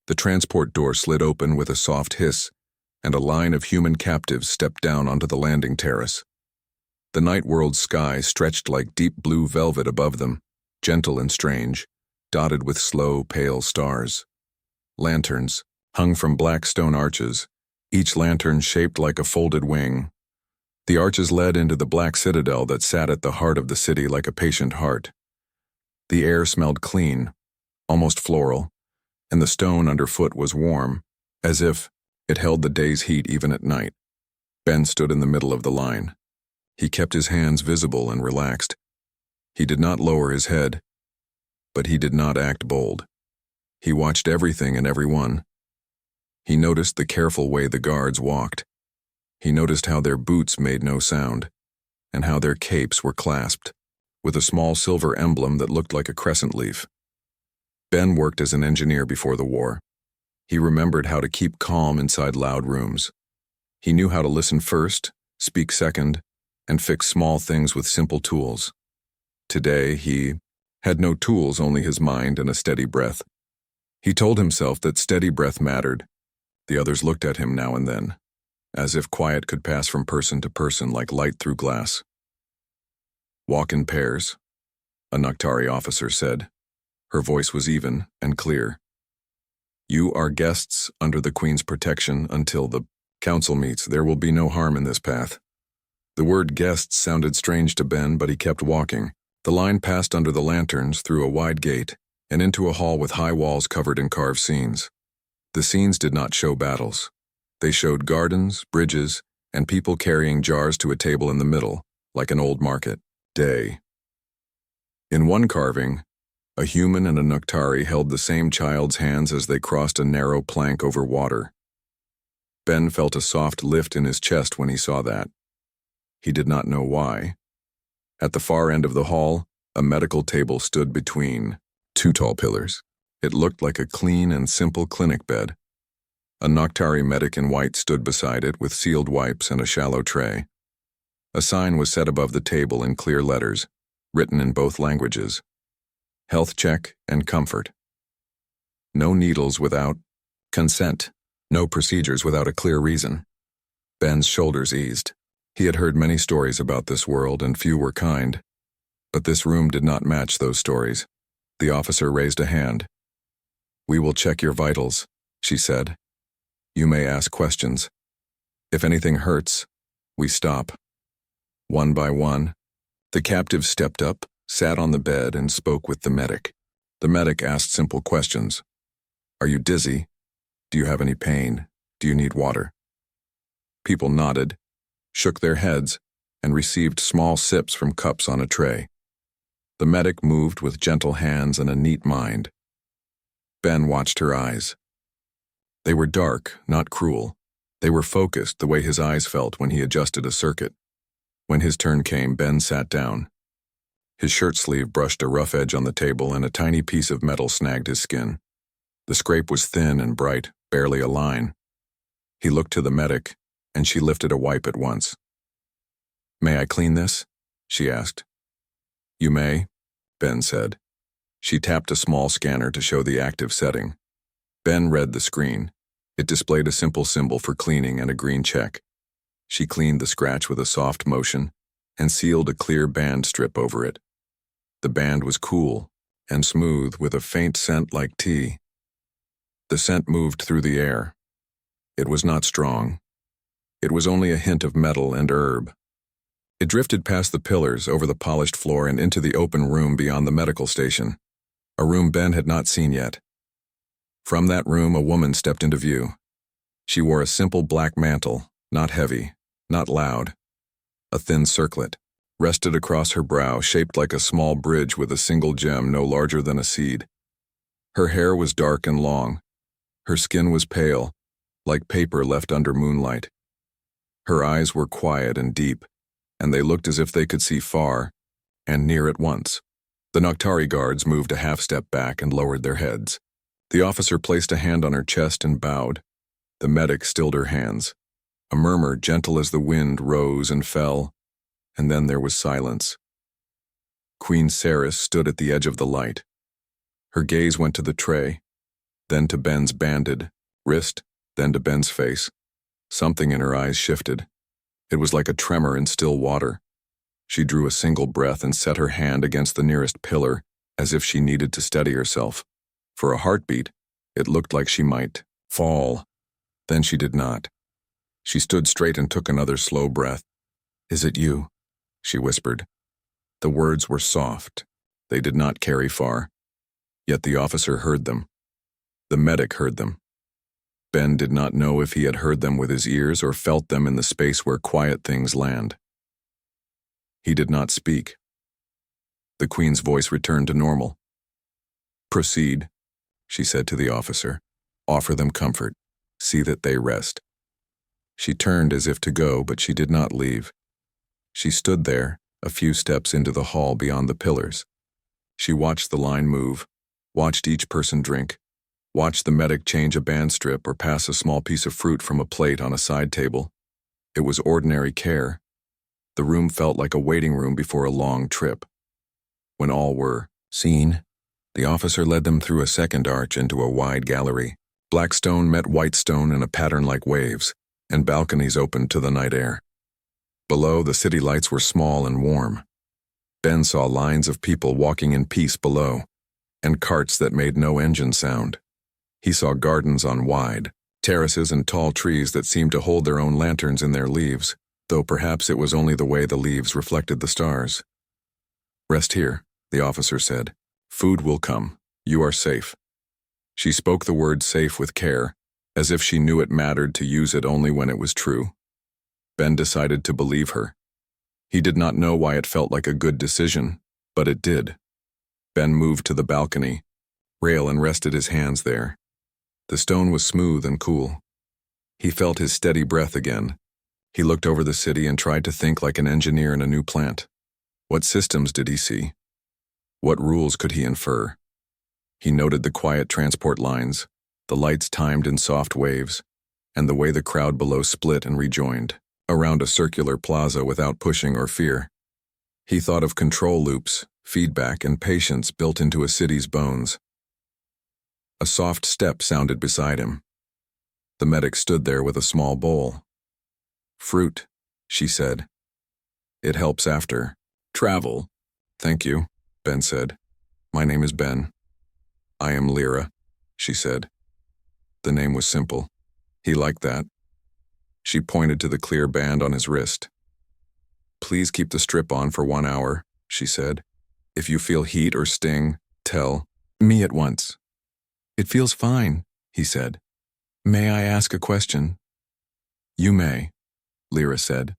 The transport door slid open with a soft hiss, and a line of human captives stepped down onto the landing terrace. The night world's sky stretched like deep blue velvet above them, gentle and strange, dotted with slow, pale stars. Lanterns hung from black stone arches, each lantern shaped like a folded wing. The arches led into the black citadel that sat at the heart of the city like a patient heart. The air smelled clean, almost floral, and the stone underfoot was warm, as if it held the day's heat even at night. Ben stood in the middle of the line. He kept his hands visible and relaxed. He did not lower his head, but he did not act bold. He watched everything and everyone. He noticed the careful way the guards walked. He noticed how their boots made no sound, and how their capes were clasped, with a small silver emblem that looked like a crescent leaf. Ben worked as an engineer before the war. He remembered how to keep calm inside loud rooms. He knew how to listen first, speak second, and fix small things with simple tools. Today, he had no tools, only his mind and a steady breath. He told himself that steady breath mattered. The others looked at him now and then, as if quiet could pass from person to person like light through glass. "Walk in pairs," a Noctari officer said. Her voice was even and clear. "You are guests under the Queen's protection until the council meets. There will be no harm in this path." The word guests sounded strange to Ben, but he kept walking. The line passed under the lanterns, through a wide gate, and into a hall with high walls covered in carved scenes. The scenes did not show battles. They showed gardens, bridges, and people carrying jars to a table in the middle, like an old market day. In one carving, a human and a Noctari held the same child's hands as they crossed a narrow plank over water. Ben felt a soft lift in his chest when he saw that. He did not know why. At the far end of the hall, a medical table stood between two tall pillars. It looked like a clean and simple clinic bed. A Noctari medic in white stood beside it with sealed wipes and a shallow tray. A sign was set above the table in clear letters, written in both languages: "Health check and comfort." No needles without consent. No procedures without a clear reason. Ben's shoulders eased. He had heard many stories about this world, and few were kind. But this room did not match those stories. The officer raised a hand. "We will check your vitals," she said. "You may ask questions. If anything hurts, we stop." One by one, the captives stepped up, sat on the bed, and spoke with the medic. The medic asked simple questions. "Are you dizzy? Do you have any pain? Do you need water?" People nodded, shook their heads, and received small sips from cups on a tray. The medic moved with gentle hands and a neat mind. Ben watched her eyes. They were dark, not cruel. They were focused, the way his eyes felt when he adjusted a circuit. When his turn came, Ben sat down. His shirt sleeve brushed a rough edge on the table, and a tiny piece of metal snagged his skin. The scrape was thin and bright, barely a line. He looked to the medic, and she lifted a wipe at once. "May I clean this?" she asked. "You may," Ben said. She tapped a small scanner to show the active setting. Ben read the screen. It displayed a simple symbol for cleaning and a green check. She cleaned the scratch with a soft motion and sealed a clear band strip over it. The band was cool and smooth, with a faint scent like tea. The scent moved through the air. It was not strong. It was only a hint of metal and herb. It drifted past the pillars, over the polished floor, and into the open room beyond the medical station, a room Ben had not seen yet. From that room, a woman stepped into view. She wore a simple black mantle, not heavy, not loud. A thin circlet rested across her brow, shaped like a small bridge with a single gem no larger than a seed. Her hair was dark and long. Her skin was pale, like paper left under moonlight. Her eyes were quiet and deep, and they looked as if they could see far and near at once. The Noctari guards moved a half-step back and lowered their heads. The officer placed a hand on her chest and bowed. The medic stilled her hands. A murmur, gentle as the wind, rose and fell, and then there was silence. Queen Ceres stood at the edge of the light. Her gaze went to the tray. then to Ben's banded wrist, then to Ben's face. Something in her eyes shifted. It was like a tremor in still water. She drew a single breath and set her hand against the nearest pillar, as if she needed to steady herself. For a heartbeat, it looked like she might fall. Then she did not. She stood straight and took another slow breath. "Is it you?" she whispered. The words were soft. They did not carry far. Yet the officer heard them. The medic heard them. Ben did not know if he had heard them with his ears or felt them in the space where quiet things land. He did not speak. The Queen's voice returned to normal. "Proceed," she said to the officer. "Offer them comfort. See that they rest." She turned as if to go, but she did not leave. She stood there, a few steps into the hall beyond the pillars. She watched the line move, watched each person drink, watched the medic change a band strip or pass a small piece of fruit from a plate on a side table. It was ordinary care. The room felt like a waiting room before a long trip. When all were seen, the officer led them through a second arch into a wide gallery. Black stone met white stone in a pattern like waves, and balconies opened to the night air. Below, the city lights were small and warm. Ben saw lines of people walking in peace below, and carts that made no engine sound. He saw gardens on wide terraces and tall trees that seemed to hold their own lanterns in their leaves, though perhaps it was only the way the leaves reflected the stars. "Rest here," the officer said. "Food will come. You are safe." She spoke the word safe with care, as if she knew it mattered to use it only when it was true. Ben decided to believe her. He did not know why it felt like a good decision, but it did. Ben moved to the balcony, rail, and rested his hands there. The stone was smooth and cool. He felt his steady breath again. He looked over the city and tried to think like an engineer in a new plant. What systems did he see? What rules could he infer? He noted the quiet transport lines, the lights timed in soft waves, and the way the crowd below split and rejoined around a circular plaza without pushing or fear. He thought of control loops, feedback, and patience built into a city's bones. A soft step sounded beside him. The medic stood there with a small bowl. "Fruit," she said. "It helps after travel." "Thank you," Ben said. "My name is Ben." "I am Lyra," she said. The name was simple. He liked that. She pointed to the clear band on his wrist. "Please keep the strip on for 1 hour," she said. "If you feel heat or sting, tell me at once." "It feels fine," he said. "May I ask a question?" "You may," Lyra said.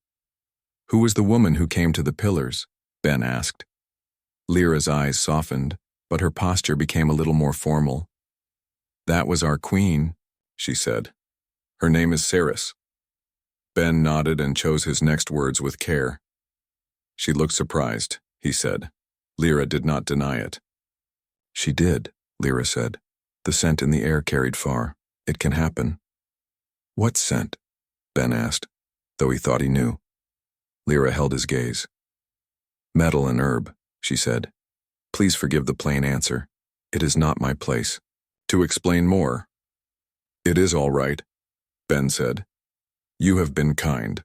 "Who was the woman who came to the pillars?" Ben asked. Lyra's eyes softened, but her posture became a little more formal. "That was our queen," she said. "Her name is Saris." Ben nodded and chose his next words with care. "She looked surprised," he said. Lyra did not deny it. "She did," Lyra said. "The scent in the air carried far. It can happen." "What scent?" Ben asked, though he thought he knew. Lyra held his gaze. "Metal and herb," she said. "Please forgive the plain answer. It is not my place to explain more." "It is all right," Ben said. "You have been kind."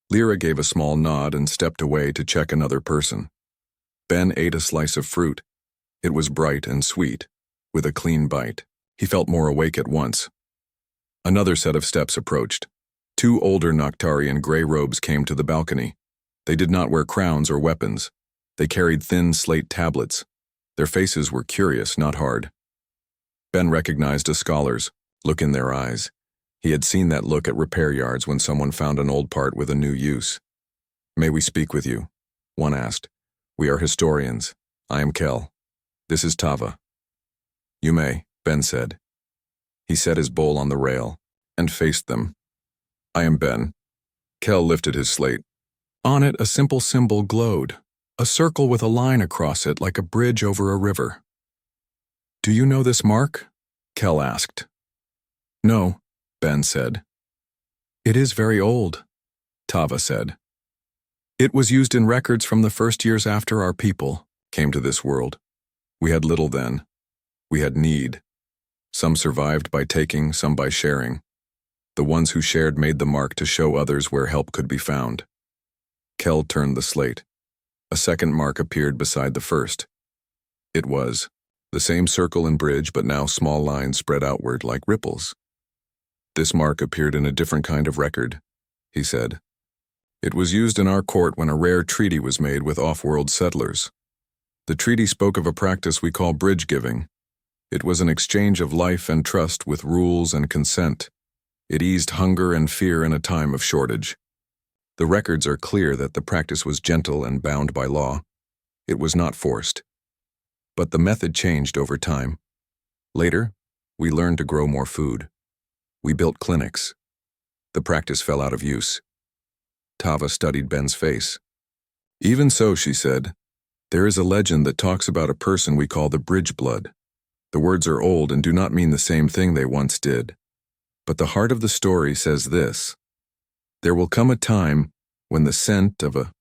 Lyra gave a small nod and stepped away to check another person. Ben ate a slice of fruit. It was bright and sweet, with a clean bite. He felt more awake at once. Another set of steps approached. 2 older Noctari in gray robes came to the balcony. They did not wear crowns or weapons. They carried thin slate tablets. Their faces were curious, not hard. Ben recognized a scholar's look in their eyes. He had seen that look at repair yards when someone found an old part with a new use. "May we speak with you?" one asked. "We are historians. I am Kel. This is Tava." "You may," Ben said. He set his bowl on the rail and faced them. "I am Ben." Kel lifted his slate. On it, a simple symbol glowed, a circle with a line across it like a bridge over a river. "Do you know this mark?" Kel asked. "No," Ben said. "It is very old," Tava said. "It was used in records from the first years after our people came to this world. We had little then. We had need. Some survived by taking, some by sharing. The ones who shared made the mark to show others where help could be found. Kel turned the slate. A second mark appeared beside the first. It was the same circle and bridge, but now small lines spread outward like ripples. This mark appeared in a different kind of record, he said. It was used in our court when a rare treaty was made with off-world settlers. The treaty spoke of a practice we call bridge giving. It was an exchange of life and trust with rules and consent. It eased hunger and fear in a time of shortage. The records are clear that the practice was gentle and bound by law. It was not forced. But the method changed over time. Later, we learned to grow more food. We built clinics. The practice fell out of use. Tava studied Ben's face. Even so, she said, there is a legend that talks about a person we call the bridge blood. The words are old and do not mean the same thing they once did. But the heart of the story says this: there will come a time when the scent of a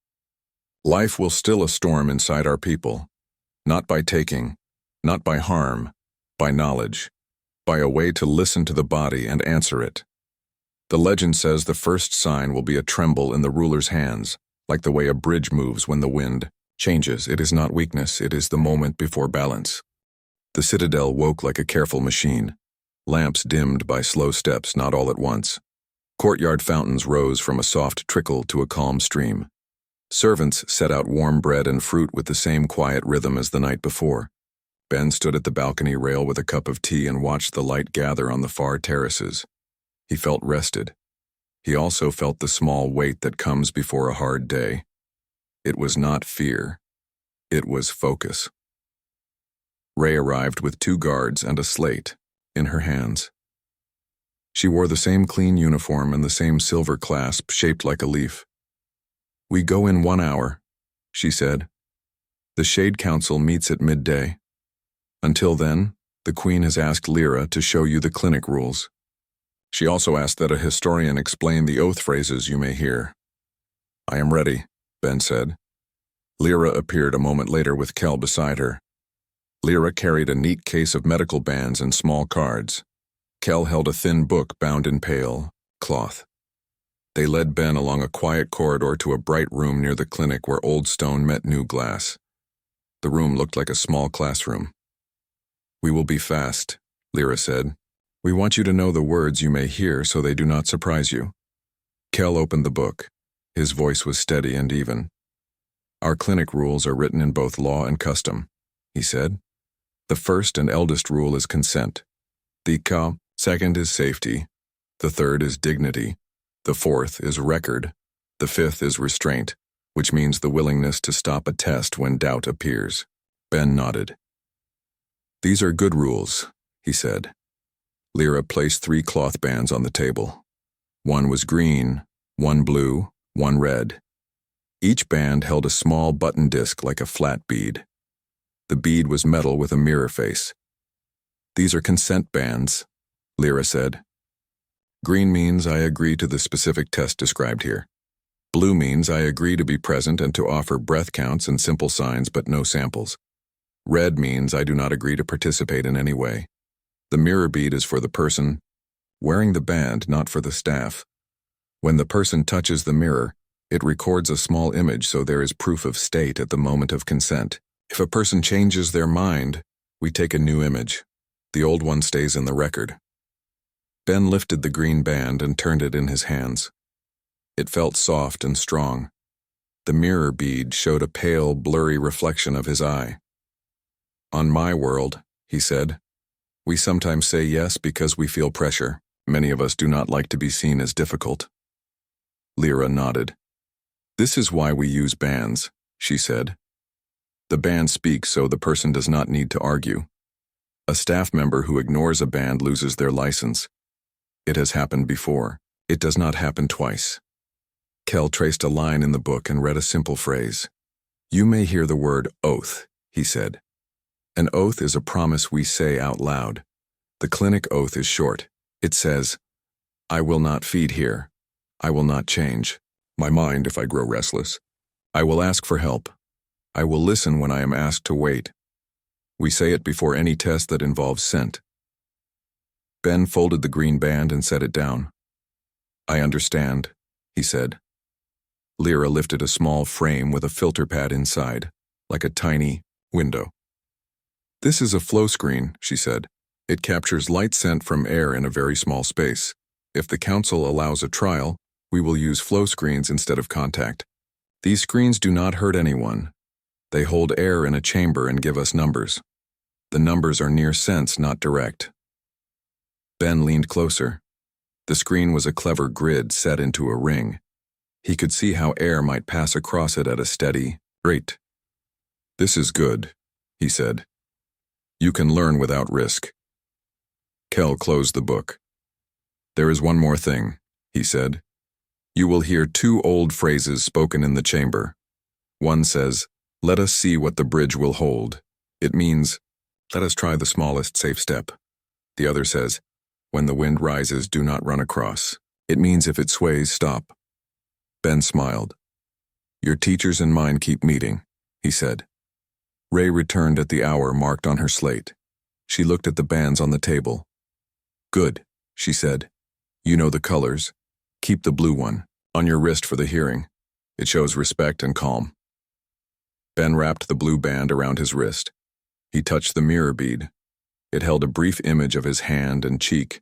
life will still a storm inside our people, not by taking, not by harm, by knowledge, by a way to listen to the body and answer it. The legend says the first sign will be a tremble in the ruler's hands, like the way a bridge moves when the wind changes. It is not weakness, it is the moment before balance. The citadel woke like a careful machine. Lamps dimmed by slow steps, not all at once. Courtyard fountains rose from a soft trickle to a calm stream. Servants set out warm bread and fruit with the same quiet rhythm as the night before. Ben stood at the balcony rail with a cup of tea and watched the light gather on the far terraces. He felt rested. He also felt the small weight that comes before a hard day. It was not fear. It was focus. Ray arrived with 2 guards and a slate in her hands. She wore the same clean uniform and the same silver clasp shaped like a leaf. We go in 1 hour, she said. The Shade Council meets at midday. Until then, the Queen has asked Lyra to show you the clinic rules. She also asked that a historian explain the oath phrases you may hear. I am ready, Ben said. Lyra appeared a moment later with Kel beside her. Lyra carried a neat case of medical bands and small cards. Kel held a thin book bound in pale cloth. They led Ben along a quiet corridor to a bright room near the clinic where old stone met new glass. The room looked like a small classroom. We will be fast, Lyra said. We want you to know the words you may hear so they do not surprise you. Kel opened the book. His voice was steady and even. Our clinic rules are written in both law and custom, he said. The first and eldest rule is consent. The second is safety. The third is dignity. The fourth is record. The fifth is restraint, which means the willingness to stop a test when doubt appears. Ben nodded. These are good rules, he said. Lyra placed 3 cloth bands on the table. One was green, one blue, one red. Each band held a small button disc like a flat bead. The bead was metal with a mirror face. These are consent bands, Lyra said. Green means I agree to the specific test described here. Blue means I agree to be present and to offer breath counts and simple signs but no samples. Red means I do not agree to participate in any way. The mirror bead is for the person wearing the band, not for the staff. When the person touches the mirror, it records a small image so there is proof of state at the moment of consent. If a person changes their mind, we take a new image. The old one stays in the record. Ben lifted the green band and turned it in his hands. It felt soft and strong. The mirror bead showed a pale, blurry reflection of his eye. On my world, he said, we sometimes say yes because we feel pressure. Many of us do not like to be seen as difficult. Lyra nodded. This is why we use bands, she said. The band speaks so the person does not need to argue. A staff member who ignores a band loses their license. It has happened before. It does not happen twice. Kel traced a line in the book and read a simple phrase. You may hear the word oath, he said. An oath is a promise we say out loud. The clinic oath is short. It says, I will not feed here. I will not change my mind if I grow restless. I will ask for help. I will listen when I am asked to wait. We say it before any test that involves scent. Ben folded the green band and set it down. "I understand," he said. Lyra lifted a small frame with a filter pad inside, like a tiny window. "This is a flow screen," she said. "It captures light sent from air in a very small space. If the council allows a trial, we will use flow screens instead of contact. These screens do not hurt anyone. They hold air in a chamber and give us numbers. The numbers are near sense, not direct." Ben leaned closer. The screen was a clever grid set into a ring. He could see how air might pass across it at a steady rate. "This is good," he said. "You can learn without risk." Kel closed the book. "There is one more thing," he said. "You will hear two old phrases spoken in the chamber. One says, 'Let us see what the bridge will hold.' It means, 'Let us try the smallest safe step.' The other says, 'When the wind rises, do not run across.' It means if it sways, stop." Ben smiled. "Your teachers and mine keep meeting," he said. Ray returned at the hour marked on her slate. She looked at the bands on the table. "Good," she said. "You know the colors. Keep the blue one on your wrist for the hearing. It shows respect and calm." Ben wrapped the blue band around his wrist. He touched the mirror bead. It held a brief image of his hand and cheek,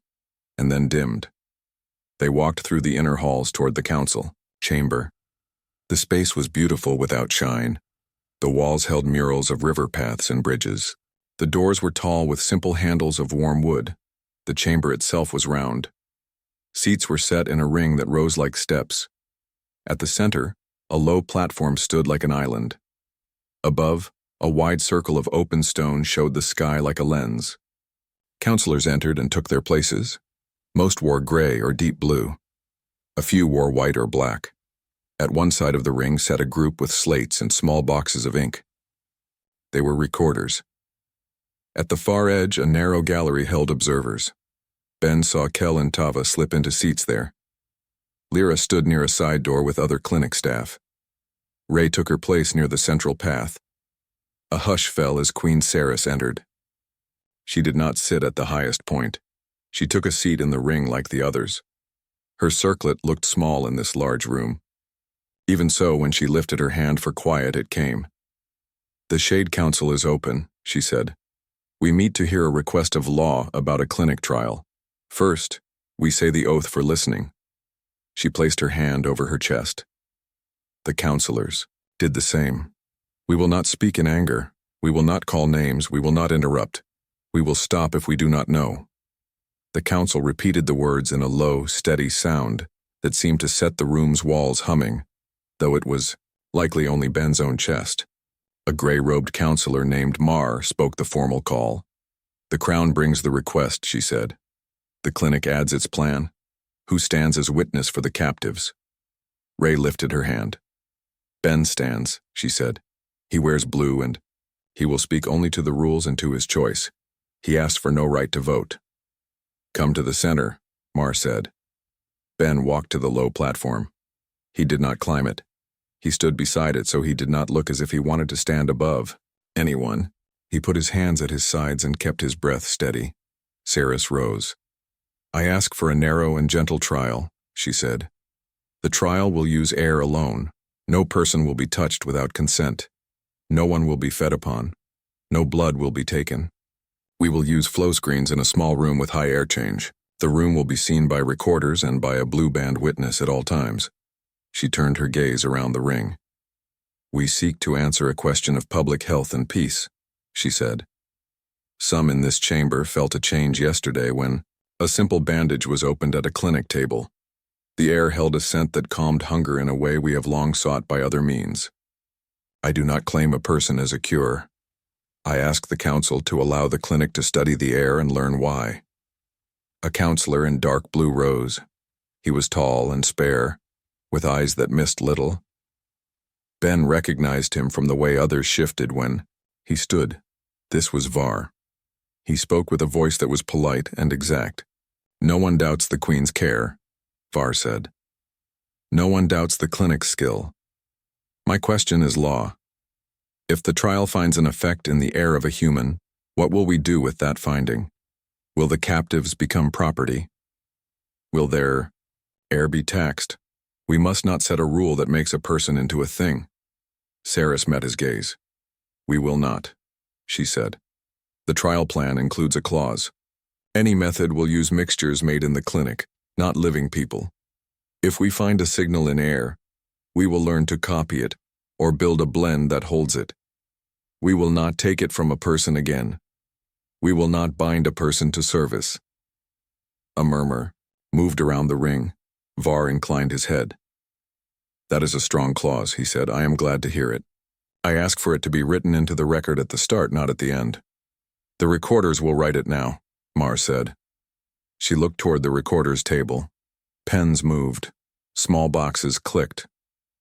and then dimmed. They walked through the inner halls toward the council chamber. The space was beautiful without shine. The walls held murals of river paths and bridges. The doors were tall with simple handles of warm wood. The chamber itself was round. Seats were set in a ring that rose like steps. At the center, a low platform stood like an island. Above, a wide circle of open stone showed the sky like a lens. Counselors entered and took their places. Most wore gray or deep blue. A few wore white or black. At one side of the ring sat a group with slates and small boxes of ink. They were recorders. At the far edge, a narrow gallery held observers. Ben saw Kel and Tava slip into seats there. Lyra stood near a side door with other clinic staff. Ray took her place near the central path. A hush fell as Queen Ceres entered. She did not sit at the highest point. She took a seat in the ring like the others. Her circlet looked small in this large room. Even so, when she lifted her hand for quiet, it came. "The Shade Council is open," she said. "We meet to hear a request of law about a clinic trial. First, we say the oath for listening." She placed her hand over her chest. The counselors did the same. "We will not speak in anger. We will not call names. We will not interrupt. We will stop if we do not know." The council repeated the words in a low, steady sound that seemed to set the room's walls humming, though it was likely only Ben's own chest. A gray-robed counselor named Mar spoke the formal call. "The Crown brings the request," she said. "The clinic adds its plan. Who stands as witness for the captives?" Ray lifted her hand. "Ben stands," she said. "He wears blue and he will speak only to the rules and to his choice. He asked for no right to vote." "Come to the center," Mar said. Ben walked to the low platform. He did not climb it. He stood beside it so he did not look as if he wanted to stand above anyone. He put his hands at his sides and kept his breath steady. Ceres rose. "I ask for a narrow and gentle trial," she said. "The trial will use air alone. No person will be touched without consent. No one will be fed upon. No blood will be taken. We will use flow screens in a small room with high air change. The room will be seen by recorders and by a blue band witness at all times." She turned her gaze around the ring. "We seek to answer a question of public health and peace," she said. Some in this chamber felt a change yesterday when a simple bandage was opened at a clinic table. The air held a scent that calmed hunger in a way we have long sought by other means. I do not claim a person as a cure. I ask the council to allow the clinic to study the air and learn why. A counselor in dark blue rose. He was tall and spare, with eyes that missed little. Ben recognized him from the way others shifted when he stood. This was Var. He spoke with a voice that was polite and exact. "No one doubts the Queen's care," Var said. "No one doubts the clinic's skill. My question is law. If the trial finds an effect in the air of a human, what will we do with that finding? Will the captives become property? Will their heir be taxed? We must not set a rule that makes a person into a thing. Saris met his gaze. We will not, she said. The trial plan includes a clause. Any method will use mixtures made in the clinic, not living people. If we find a signal in air, we will learn to copy it or build a blend that holds it. We will not take it from a person again. We will not bind a person to service. A murmur moved around the ring. Var inclined his head. That is a strong clause, he said. I am glad to hear it. I ask for it to be written into the record at the start, not at the end. The recorders will write it now, Mar said. She looked toward the recorder's table. Pens moved. Small boxes clicked.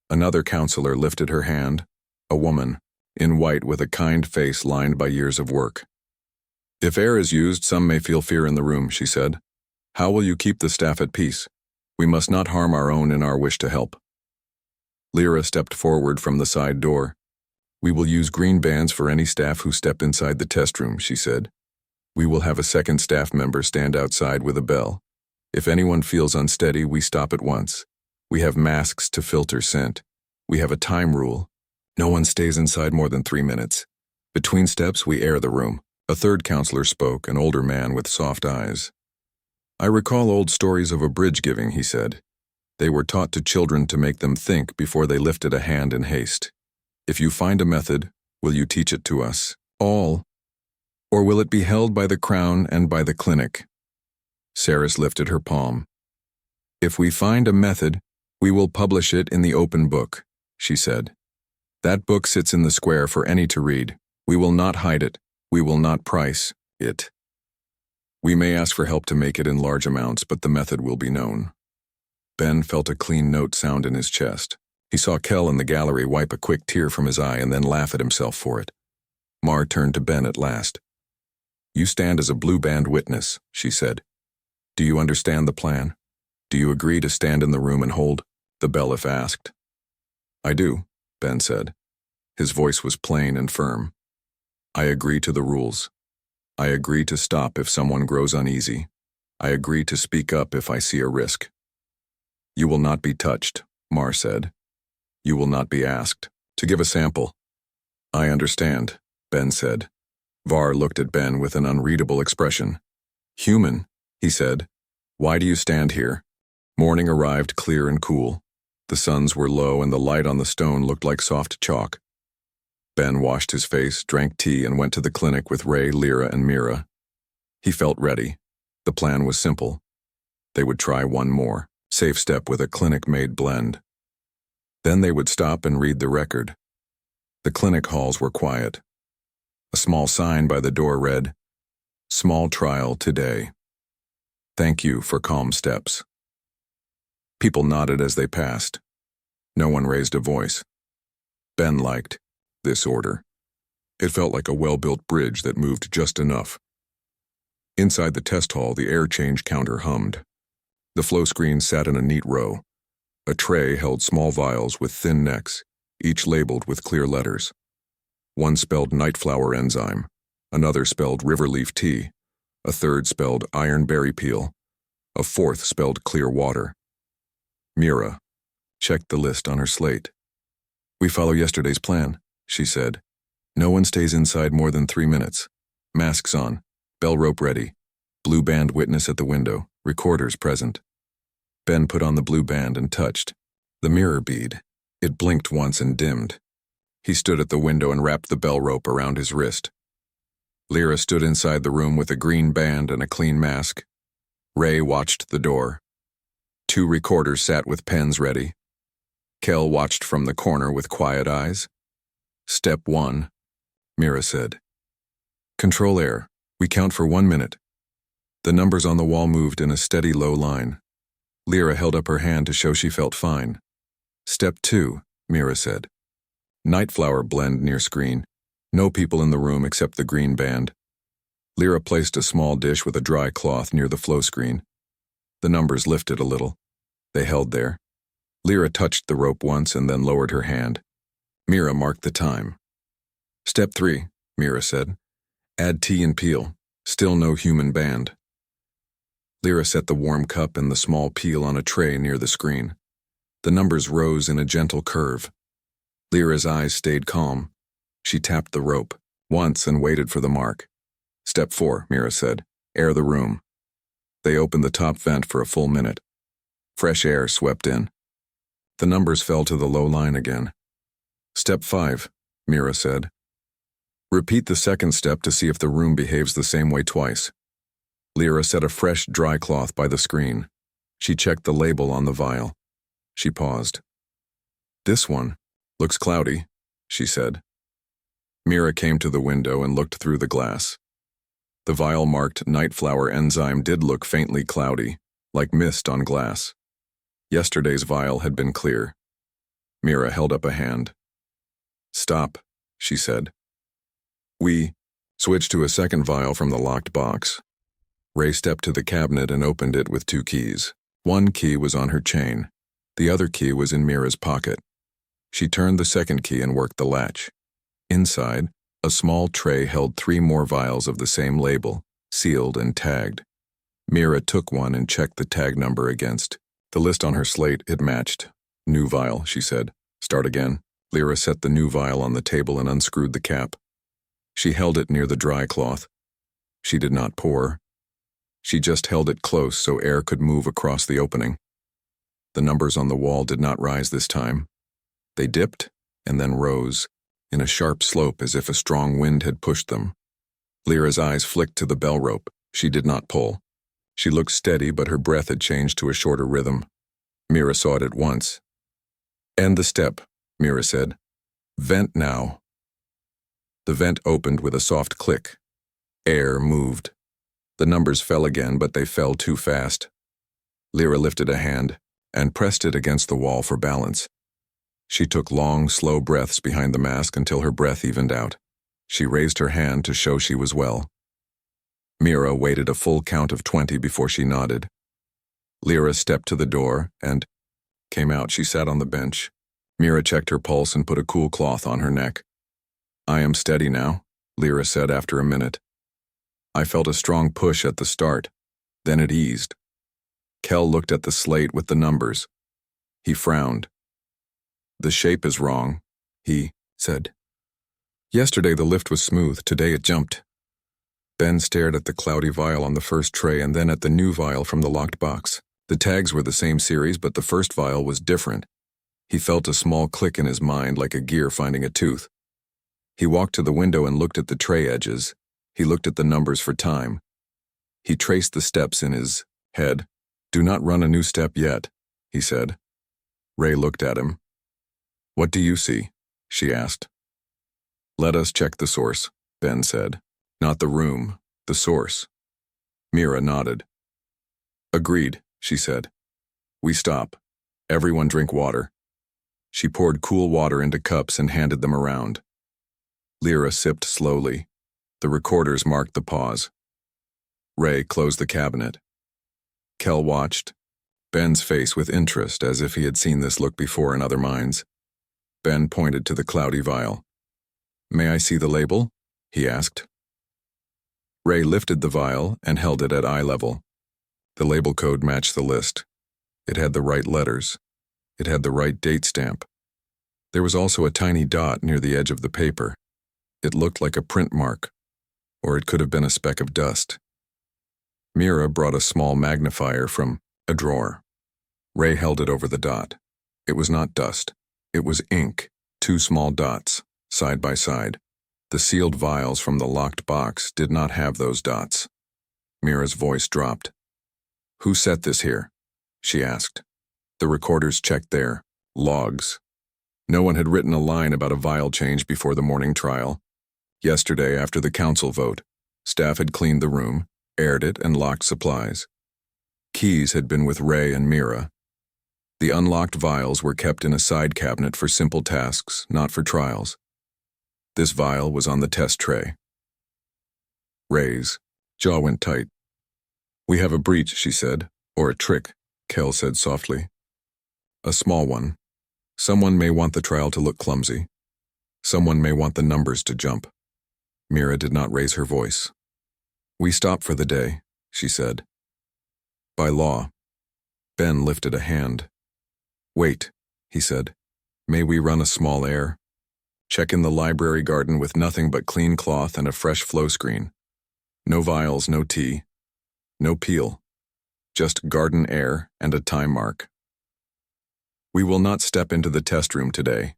Another counselor lifted her hand, a woman, in white with a kind face lined by years of work. If air is used, some may feel fear in the room, she said. How will you keep the staff at peace? We must not harm our own in our wish to help. Lyra stepped forward from the side door. We will use green bands for any staff who step inside the test room, she said. We will have a second staff member stand outside with a bell. If anyone feels unsteady, we stop at once. We have masks to filter scent. We have a time rule. No one stays inside more than 3 minutes. Between steps, we air the room. A third counselor spoke, an older man with soft eyes. I recall old stories of a bridge giving, he said. They were taught to children to make them think before they lifted a hand in haste. If you find a method, will you teach it to us, all? Or will it be held by the crown and by the clinic? Saris lifted her palm. If we find a method, we will publish it in the open book, she said. That book sits in the square for any to read. We will not hide it. We will not price it. We may ask for help to make it in large amounts, but the method will be known. Ben felt a clean note sound in his chest. He saw Kel in the gallery wipe a quick tear from his eye and then laugh at himself for it. Mar turned to Ben at last. You stand as a blue band witness, she said. Do you understand the plan? Do you agree to stand in the room and hold the bell if asked? I do, Ben said. His voice was plain and firm. I agree to the rules. I agree to stop if someone grows uneasy. I agree to speak up if I see a risk. You will not be touched, Mar said. You will not be asked to give a sample. I understand, Ben said. Var looked at Ben with an unreadable expression. Human, he said. Why do you stand here? Morning arrived clear and cool. The suns were low and the light on the stone looked like soft chalk. Ben washed his face, drank tea, and went to the clinic with Ray, Lyra, and Mira. He felt ready. The plan was simple. They would try one more, safe step with a clinic-made blend. Then they would stop and read the record. The clinic halls were quiet. A small sign by the door read, Small trial today. Thank you for calm steps. People nodded as they passed. No one raised a voice. Ben liked this order. It felt like a well-built bridge that moved just enough. Inside the test hall, the air change counter hummed. The flow screen sat in a neat row. A tray held small vials with thin necks, each labeled with clear letters. One spelled nightflower enzyme, another spelled riverleaf tea, a third spelled iron berry peel, a fourth spelled clear water. Mira checked the list on her slate. We follow yesterday's plan, she said. No one stays inside more than 3 minutes. Masks on, bell rope ready, blue band witness at the window, recorders present. Ben put on the blue band and touched the mirror bead. It blinked once and dimmed. He stood at the window and wrapped the bell rope around his wrist. Lyra stood inside the room with a green band and a clean mask. Ray watched the door. 2 recorders sat with pens ready. Kel watched from the corner with quiet eyes. Step 1, Mira said. Control air. We count for 1 minute. The numbers on the wall moved in a steady low line. Lyra held up her hand to show she felt fine. Step 2, Mira said. Nightflower blend near screen. No people in the room except the green band. Lyra placed a small dish with a dry cloth near the flow screen. The numbers lifted a little. They held there. Lyra touched the rope once and then lowered her hand. Mira marked the time. Step 3, Mira said. Add tea and peel. Still no human band. Lyra set the warm cup and the small peel on a tray near the screen. The numbers rose in a gentle curve. Lyra's eyes stayed calm. She tapped the rope once and waited for the mark. "Step 4, Mira said. Air the room." They opened the top vent for a full minute. Fresh air swept in. The numbers fell to the low line again. "Step 5, Mira said. Repeat the second step to see if the room behaves the same way twice." Lyra set a fresh dry cloth by the screen. She checked the label on the vial. She paused. "This one looks cloudy," she said. Mira came to the window and looked through the glass. The vial marked nightflower enzyme did look faintly cloudy, like mist on glass. Yesterday's vial had been clear. Mira held up a hand. "Stop," she said. We switched to a second vial from the locked box. Ray stepped to the cabinet and opened it with 2 keys. One key was on her chain. The other key was in Mira's pocket. She turned the second key and worked the latch. Inside, a small tray held 3 more vials of the same label, sealed and tagged. Mira took one and checked the tag number against the list on her slate. It matched. "New vial," she said. "Start again." Lyra set the new vial on the table and unscrewed the cap. She held it near the dry cloth. She did not pour. She just held it close so air could move across the opening. The numbers on the wall did not rise this time. They dipped and then rose, in a sharp slope as if a strong wind had pushed them. Lyra's eyes flicked to the bell rope. She did not pull. She looked steady, but her breath had changed to a shorter rhythm. Mira saw it at once. "End the step," Mira said. "Vent now." The vent opened with a soft click. Air moved. The numbers fell again, but they fell too fast. Lyra lifted a hand and pressed it against the wall for balance. She took long, slow breaths behind the mask until her breath evened out. She raised her hand to show she was well. Mira waited a full count of 20 before she nodded. Lyra stepped to the door and came out. She sat on the bench. Mira checked her pulse and put a cool cloth on her neck. "I am steady now," Lyra said after a minute. "I felt a strong push at the start. Then it eased." Kel looked at the slate with the numbers. He frowned. "The shape is wrong," he said. "Yesterday the lift was smooth, today it jumped." Ben stared at the cloudy vial on the first tray and then at the new vial from the locked box. The tags were the same series, but the first vial was different. He felt a small click in his mind, like a gear finding a tooth. He walked to the window and looked at the tray edges. He looked at the numbers for time. He traced the steps in his head. "Do not run a new step yet," he said. Ray looked at him. "What do you see?" she asked. "Let us check the source," Ben said. "Not the room, the source." Mira nodded. "Agreed," she said. "We stop. Everyone drink water." She poured cool water into cups and handed them around. Lyra sipped slowly. The recorders marked the pause. Ray closed the cabinet. Kel watched, Ben's face with interest, as if he had seen this look before in other minds. Ben pointed to the cloudy vial. "May I see the label?" he asked. Ray lifted the vial and held it at eye level. The label code matched the list. It had the right letters. It had the right date stamp. There was also a tiny dot near the edge of the paper. It looked like a print mark, or it could have been a speck of dust. Mira brought a small magnifier from a drawer. Ray held it over the dot. It was not dust. It was ink, 2 small dots, side by side. The sealed vials from the locked box did not have those dots. Mira's voice dropped. "Who set this here?" she asked. The recorders checked their logs. No one had written a line about a vial change before the morning trial. Yesterday, after the council vote, staff had cleaned the room, aired it, and locked supplies. Keys had been with Ray and Mira. The unlocked vials were kept in a side cabinet for simple tasks, not for trials. This vial was on the test tray. Ray's jaw went tight. "We have a breach," she said. "Or a trick," Kel said softly. "A small one. Someone may want the trial to look clumsy. Someone may want the numbers to jump." Mira did not raise her voice. "We stop for the day," she said. By law. Ben lifted a hand. Wait, he said. May we run a small air? Check in the library garden with nothing but clean cloth and a fresh flow screen. No vials, no tea. No peel. Just garden air and a time mark. We will not step into the test room today.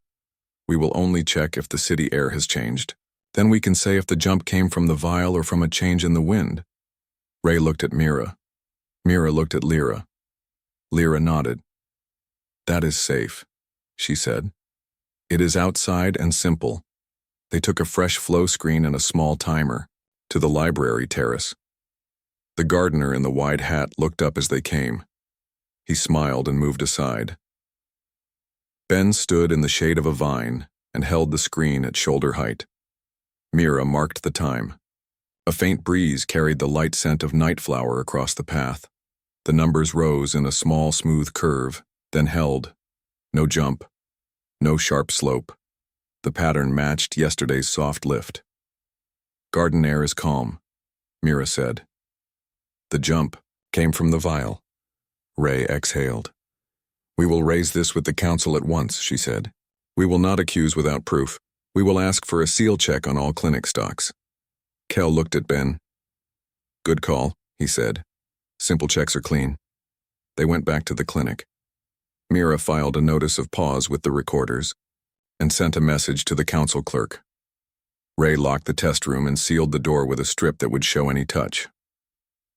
We will only check if the city air has changed. Then we can say if the jump came from the vial or from a change in the wind. Ray looked at Mira. Mira looked at Lyra. Lyra nodded. That is safe, she said. It is outside and simple. They took a fresh flow screen and a small timer to the library terrace. The gardener in the wide hat looked up as they came. He smiled and moved aside. Ben stood in the shade of a vine and held the screen at shoulder height. Mira marked the time. A faint breeze carried the light scent of night flower across the path. The numbers rose in a small, smooth curve, then held. No jump. No sharp slope. The pattern matched yesterday's soft lift. Garden air is calm, Mira said. The jump came from the vial. Ray exhaled. We will raise this with the council at once, she said. We will not accuse without proof. We will ask for a seal check on all clinic stocks. Kel looked at Ben. Good call, he said. Simple checks are clean. They went back to the clinic. Mira filed a notice of pause with the recorders and sent a message to the council clerk. Ray locked the test room and sealed the door with a strip that would show any touch.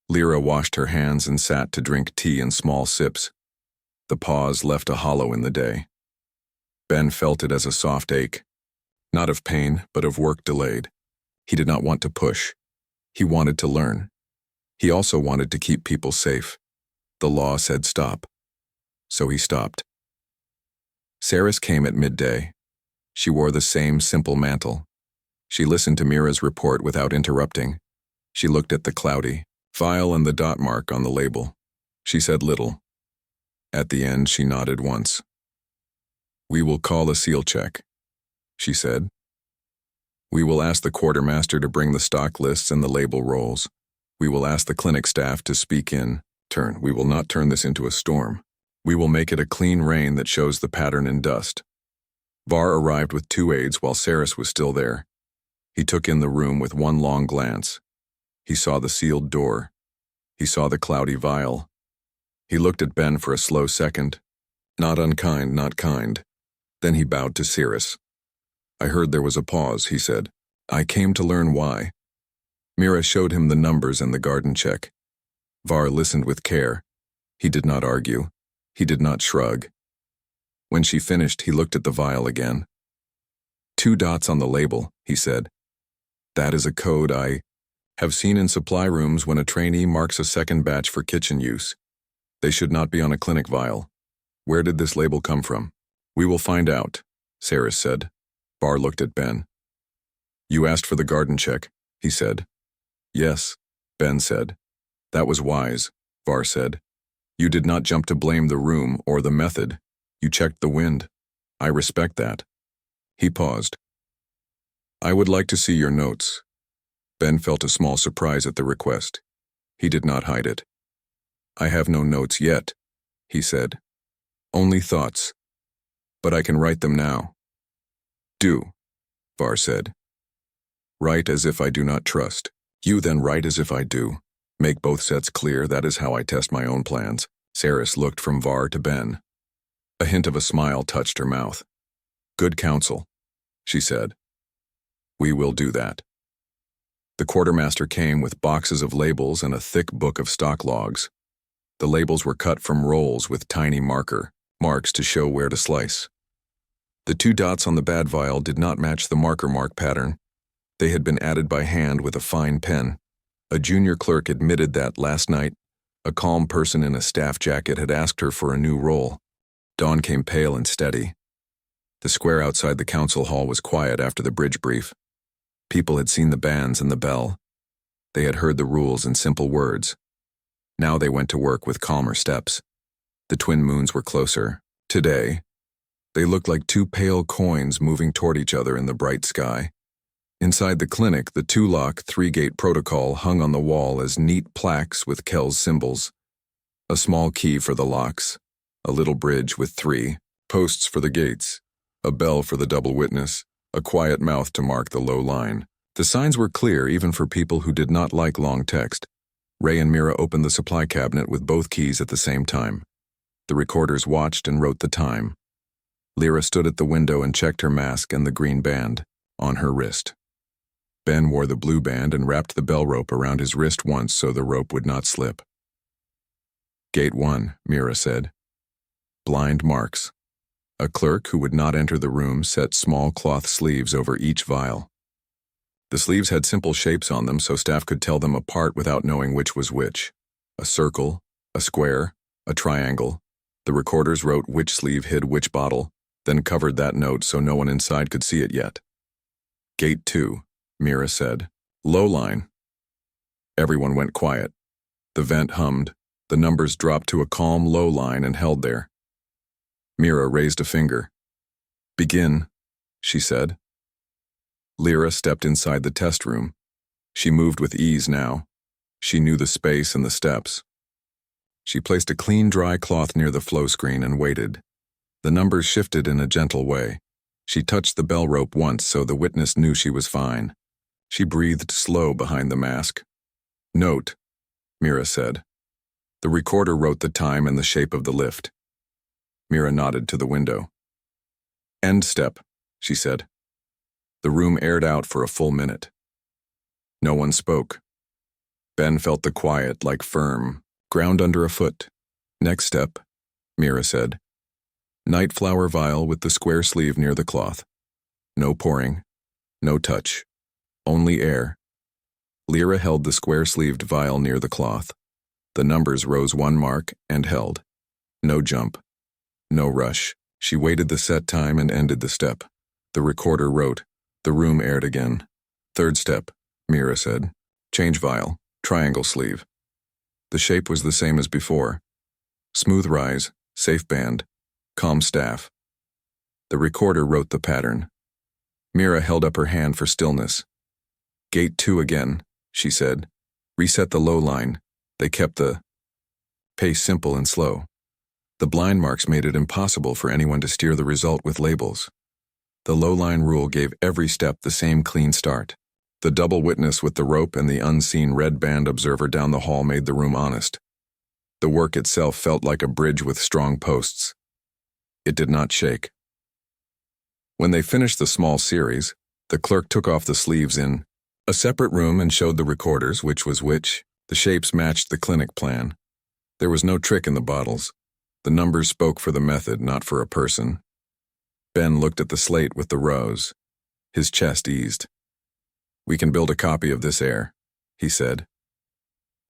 Lyra washed her hands and sat to drink tea in small sips. The pause left a hollow in the day. Ben felt it as a soft ache, not of pain, but of work delayed. He did not want to push. He wanted to learn. He also wanted to keep people safe. The law said stop. So he stopped. Saris came at midday. She wore the same simple mantle. She listened to Mira's report without interrupting. She looked at the cloudy vial and the dot mark on the label. She said little. At the end, she nodded once. We will call a seal check, she said. We will ask the quartermaster to bring the stock lists and the label rolls. We will ask the clinic staff to speak in turn. We will not turn this into a storm. We will make it a clean rain that shows the pattern in dust. Var arrived with 2 aides while Saris was still there. He took in the room with one long glance. He saw the sealed door. He saw the cloudy vial. He looked at Ben for a slow second. Not unkind, not kind. Then he bowed to Saris. I heard there was a pause, he said. I came to learn why. Mira showed him the numbers and the garden check. Var listened with care. He did not argue. He did not shrug. When she finished, he looked at the vial again. 2 dots on the label, he said. That is a code I have seen in supply rooms when a trainee marks a second batch for kitchen use. They should not be on a clinic vial. Where did this label come from? We will find out, Saris said. Var looked at Ben. You asked for the garden check, he said. Yes, Ben said. That was wise, Var said. You did not jump to blame the room or the method. You checked the wind. I respect that. He paused. I would like to see your notes. Ben felt a small surprise at the request. He did not hide it. I have no notes yet, he said. Only thoughts. But I can write them now. Do, Var said. Write as if I do not trust. You then write as if I do. Make both sets clear, that is how I test my own plans. Saris looked from Var to Ben. A hint of a smile touched her mouth. Good counsel, she said. We will do that. The quartermaster came with boxes of labels and a thick book of stock logs. The labels were cut from rolls with tiny marks to show where to slice. The 2 dots on the bad vial did not match the marker mark pattern. They had been added by hand with a fine pen. A junior clerk admitted that last night, a calm person in a staff jacket had asked her for a new roll. Dawn came pale and steady. The square outside the council hall was quiet after the bridge brief. People had seen the bands and the bell. They had heard the rules in simple words. Now they went to work with calmer steps. The twin moons were closer. Today, they looked like 2 pale coins moving toward each other in the bright sky. Inside the clinic, the 2-lock, 3-gate protocol hung on the wall as neat plaques with Kel's symbols. A small key for the locks, a little bridge with 3 posts for the gates, a bell for the double witness, a quiet mouth to mark the low line. The signs were clear even for people who did not like long text. Ray and Mira opened the supply cabinet with both keys at the same time. The recorders watched and wrote the time. Lyra stood at the window and checked her mask and the green band on her wrist. Ben wore the blue band and wrapped the bell rope around his wrist once so the rope would not slip. Gate 1, Mira said. Blind marks. A clerk who would not enter the room set small cloth sleeves over each vial. The sleeves had simple shapes on them so staff could tell them apart without knowing which was which. A circle, a square, a triangle. The recorders wrote which sleeve hid which bottle, then covered that note so no one inside could see it yet. Gate 2, Mira said. Low line. Everyone went quiet. The vent hummed. The numbers dropped to a calm low line and held there. Mira raised a finger. Begin, she said. Lyra stepped inside the test room. She moved with ease now. She knew the space and the steps. She placed a clean, dry cloth near the flow screen and waited. The numbers shifted in a gentle way. She touched the bell rope once so the witness knew she was fine. She breathed slow behind the mask. Note, Mira said. The recorder wrote the time and the shape of the lift. Mira nodded to the window. End step, she said. The room aired out for a full minute. No one spoke. Ben felt the quiet like firm, ground under a foot. Next step, Mira said. Night flower vial with the square sleeve near the cloth. No pouring, no touch, only air. Lyra held the square-sleeved vial near the cloth. The numbers rose 1 mark and held. No jump, no rush. She waited the set time and ended the step. The recorder wrote. The room aired again. Third step, Mira said. Change vial, triangle sleeve. The shape was the same as before. Smooth rise, safe band, calm staff. The recorder wrote the pattern. Mira held up her hand for stillness. Gate 2 again, she said. Reset the low line. They kept the pace simple and slow. The blind marks made it impossible for anyone to steer the result with labels. The low-line rule gave every step the same clean start. The double witness with the rope and the unseen red band observer down the hall made the room honest. The work itself felt like a bridge with strong posts. It did not shake. When they finished the small series, the clerk took off the sleeves in a separate room and showed the recorders which was which. The shapes matched the clinic plan. There was no trick in the bottles. The numbers spoke for the method, not for a person. Ben looked at the slate with the rows. His chest eased. We can build a copy of this air, he said.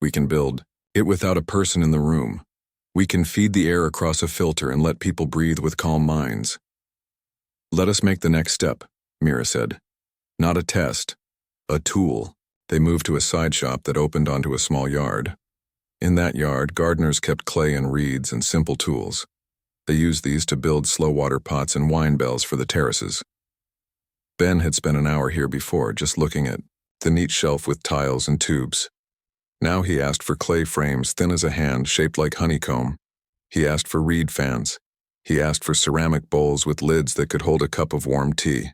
We can build it without a person in the room. We can feed the air across a filter and let people breathe with calm minds. Let us make the next step, Mira said. Not a test, a tool. They moved to a side shop that opened onto a small yard. In that yard, gardeners kept clay and reeds and simple tools. They used these to build slow-water pots and wine bells for the terraces. Ben had spent an hour here before, just looking at the neat shelf with tiles and tubes. Now he asked for clay frames thin as a hand, shaped like honeycomb. He asked for reed fans. He asked for ceramic bowls with lids that could hold a cup of warm tea.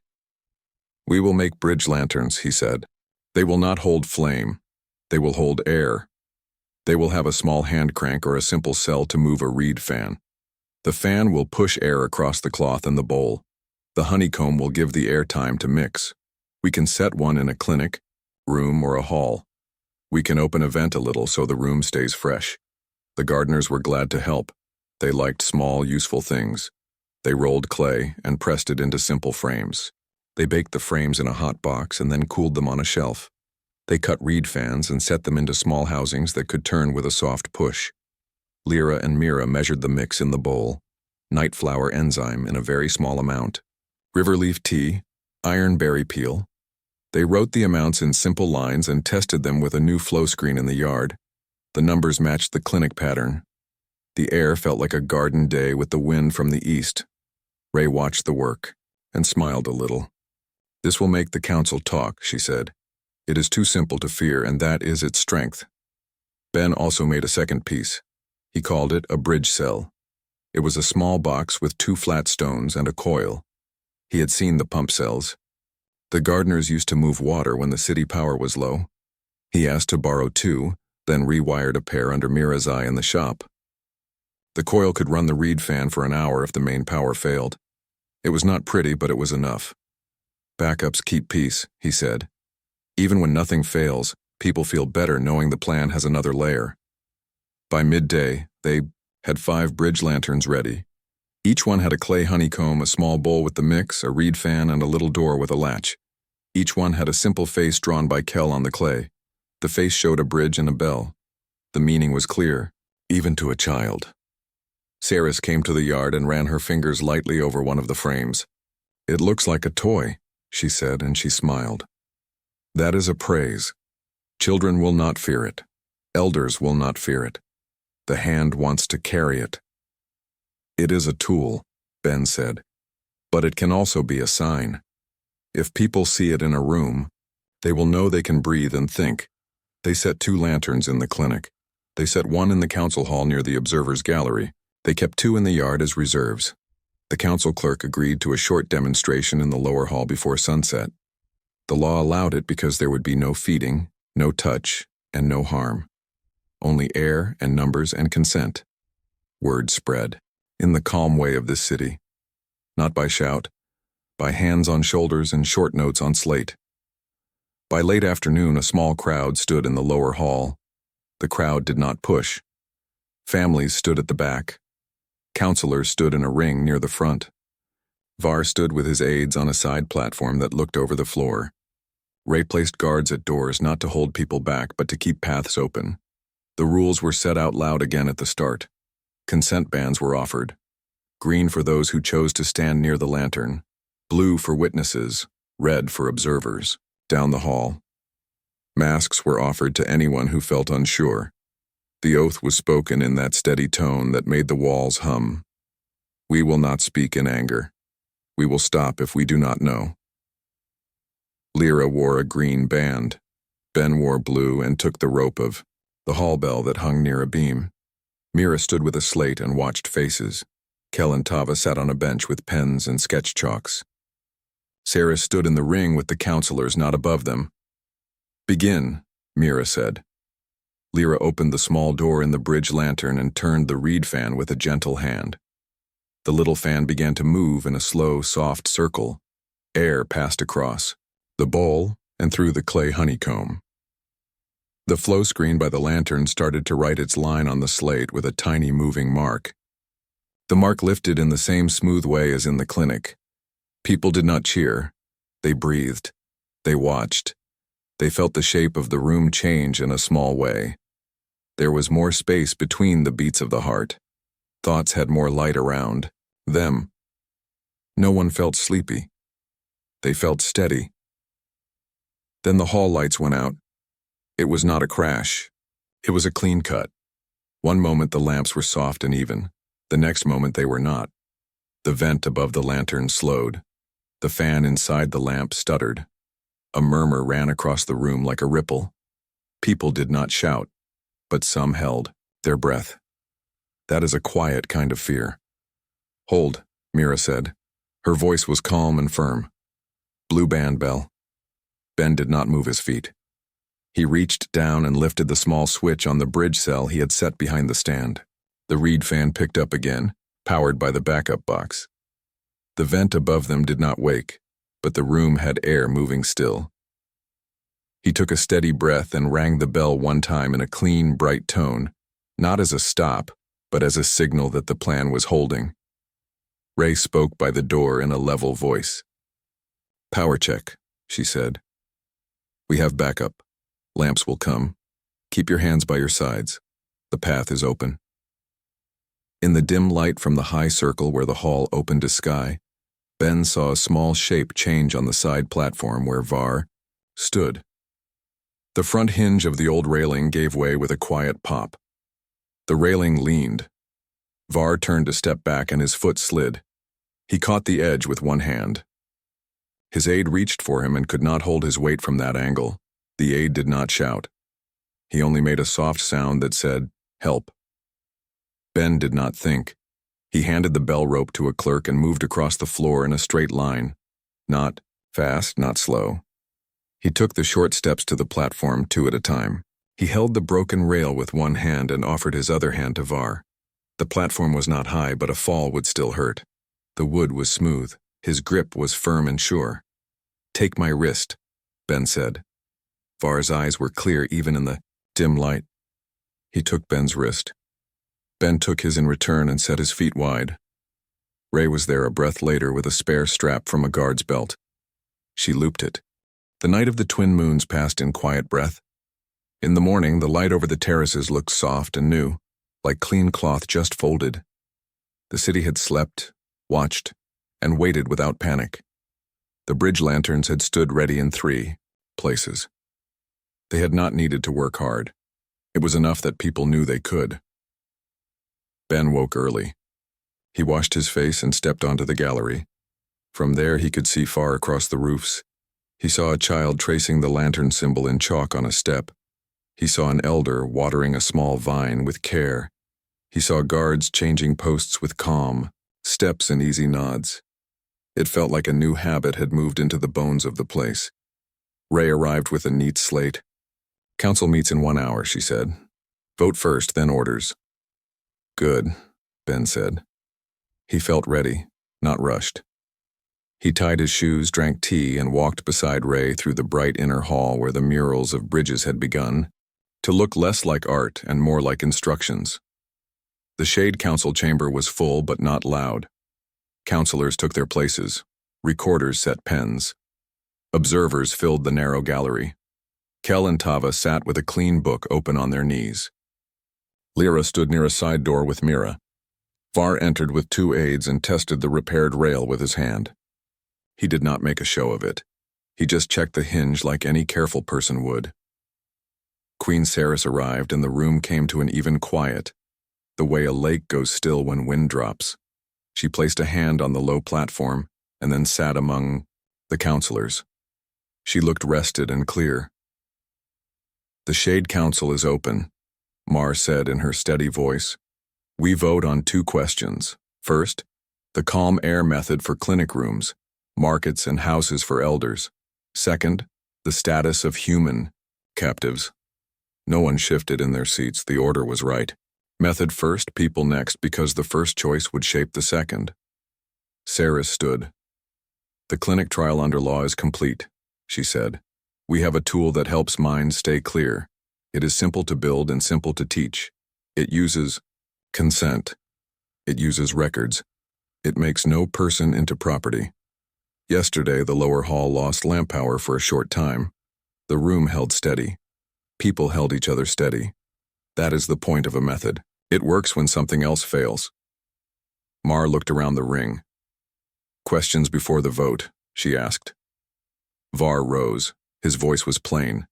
We will make bridge lanterns, he said. They will not hold flame. They will hold air. They will have a small hand crank or a simple cell to move a reed fan. The fan will push air across the cloth and the bowl. The honeycomb will give the air time to mix. We can set one in a clinic, room, or a hall. We can open a vent a little so the room stays fresh. The gardeners were glad to help. They liked small, useful things. They rolled clay and pressed it into simple frames. They baked the frames in a hot box and then cooled them on a shelf. They cut reed fans and set them into small housings that could turn with a soft push. Lyra and Mira measured the mix in the bowl. Night flower enzyme in a very small amount. Riverleaf tea, iron berry peel. They wrote the amounts in simple lines and tested them with a new flow screen in the yard. The numbers matched the clinic pattern. The air felt like a garden day with the wind from the east. Ray watched the work and smiled a little. This will make the council talk, she said. It is too simple to fear, and that is its strength. Ben also made a second piece. He called it a bridge cell. It was a small box with 2 flat stones and a coil. He had seen the pump cells. The gardeners used to move water when the city power was low. He asked to borrow 2, then rewired a pair under Mira's eye in the shop. The coil could run the reed fan for an hour if the main power failed. It was not pretty, but it was enough. Backups keep peace, he said. Even when nothing fails, people feel better knowing the plan has another layer. By midday, they had 5 bridge lanterns ready. Each one had a clay honeycomb, a small bowl with the mix, a reed fan, and a little door with a latch. Each one had a simple face drawn by Kell on the clay. The face showed a bridge and a bell. The meaning was clear, even to a child. Saris came to the yard and ran her fingers lightly over one of the frames. "It looks like a toy," she said, and she smiled. "That is a praise. Children will not fear it. Elders will not fear it. The hand wants to carry it." "It is a tool," Ben said, "but it can also be a sign. If people see it in a room, they will know they can breathe and think." They set 2 lanterns in the clinic. They set 1 in the council hall near the observers' gallery. They kept 2 in the yard as reserves. The council clerk agreed to a short demonstration in the lower hall before sunset. The law allowed it because there would be no feeding, no touch, and no harm. Only air and numbers and consent. Word spread, in the calm way of this city. Not by shout, by hands on shoulders and short notes on slate. By late afternoon, a small crowd stood in the lower hall. The crowd did not push. Families stood at the back. Counselors stood in a ring near the front. Var stood with his aides on a side platform that looked over the floor. Ray placed guards at doors not to hold people back but to keep paths open. The rules were said out loud again at the start. Consent bands were offered. Green for those who chose to stand near the lantern. Blue for witnesses. Red for observers. Down the hall. Masks were offered to anyone who felt unsure. The oath was spoken in that steady tone that made the walls hum. "We will not speak in anger. We will stop if we do not know." Lyra wore a green band. Ben wore blue and took the rope of the hall bell that hung near a beam. Mira stood with a slate and watched faces. Kell and Tava sat on a bench with pens and sketch chalks. Sarah stood in the ring with the counselors not above them. "Begin," Mira said. Lyra opened the small door in the bridge lantern and turned the reed fan with a gentle hand. The little fan began to move in a slow, soft circle. Air passed across the bowl and through the clay honeycomb. The flow screen by the lantern started to write its line on the slate with a tiny moving mark. The mark lifted in the same smooth way as in the clinic. People did not cheer. They breathed. They watched. They felt the shape of the room change in a small way. There was more space between the beats of the heart. Thoughts had more light around them. No one felt sleepy. They felt steady. Then the hall lights went out. It was not a crash. It was a clean cut. One moment the lamps were soft and even. The next moment they were not. The vent above the lantern slowed. The fan inside the lamp stuttered. A murmur ran across the room like a ripple. People did not shout, but some held their breath. That is a quiet kind of fear. "Hold," Mira said. Her voice was calm and firm. "Blue band bell." Ben did not move his feet. He reached down and lifted the small switch on the bridge cell he had set behind the stand. The reed fan picked up again, powered by the backup box. The vent above them did not wake, but the room had air moving still. He took a steady breath and rang the bell one time in a clean, bright tone, not as a stop, but as a signal that the plan was holding. Ray spoke by the door in a level voice. "Power check," she said. "We have backup. Lamps will come. Keep your hands by your sides. The path is open." In the dim light from the high circle where the hall opened to sky, Ben saw a small shape change on the side platform where Var stood. The front hinge of the old railing gave way with a quiet pop. The railing leaned. Var turned to step back and his foot slid. He caught the edge with one hand. His aide reached for him and could not hold his weight from that angle. The aide did not shout. He only made a soft sound that said, "Help." Ben did not think. He handed the bell rope to a clerk and moved across the floor in a straight line. Not fast, not slow. He took the short steps to the platform, 2 at a time. He held the broken rail with one hand and offered his other hand to Var. The platform was not high, but a fall would still hurt. The wood was smooth. His grip was firm and sure. "Take my wrist," Ben said. Var's eyes were clear even in the dim light. He took Ben's wrist. Ben took his in return and set his feet wide. Ray was there a breath later with a spare strap from a guard's belt. She looped it. The night of the twin moons passed in quiet breath. In the morning, the light over the terraces looked soft and new, like clean cloth just folded. The city had slept, watched, and waited without panic. The bridge lanterns had stood ready in 3 places. They had not needed to work hard. It was enough that people knew they could. Ben woke early. He washed his face and stepped onto the gallery. From there he could see far across the roofs. He saw a child tracing the lantern symbol in chalk on a step. He saw an elder watering a small vine with care. He saw guards changing posts with calm, steps and easy nods. It felt like a new habit had moved into the bones of the place. Ray arrived with a neat slate. "Council meets in 1 hour," she said. "Vote first, then orders." "Good," Ben said. He felt ready, not rushed. He tied his shoes, drank tea, and walked beside Ray through the bright inner hall where the murals of bridges had begun to look less like art and more like instructions. The Shade Council chamber was full but not loud. Councilors took their places. Recorders set pens. Observers filled the narrow gallery. Kel and Tava sat with a clean book open on their knees. Lyra stood near a side door with Mira. Var entered with 2 aides and tested the repaired rail with his hand. He did not make a show of it. He just checked the hinge like any careful person would. Queen Saris arrived and the room came to an even quiet, the way a lake goes still when wind drops. She placed a hand on the low platform and then sat among the councilors. She looked rested and clear. "The Shade Council is open," Mar said in her steady voice. "We vote on 2 questions. First, the calm air method for clinic rooms, markets and houses for elders. Second, the status of human captives." No one shifted in their seats. The order was right. Method first, people next, because the first choice would shape the second. Saris stood. "The clinic trial under law is complete," she said. "We have a tool that helps minds stay clear. It is simple to build and simple to teach. It uses consent. It uses records. It makes no person into property. Yesterday, the lower hall lost lamp power for a short time. The room held steady. People held each other steady. That is the point of a method. It works when something else fails." Mar looked around the ring. "Questions before the vote?" she asked. Var rose. His voice was plain.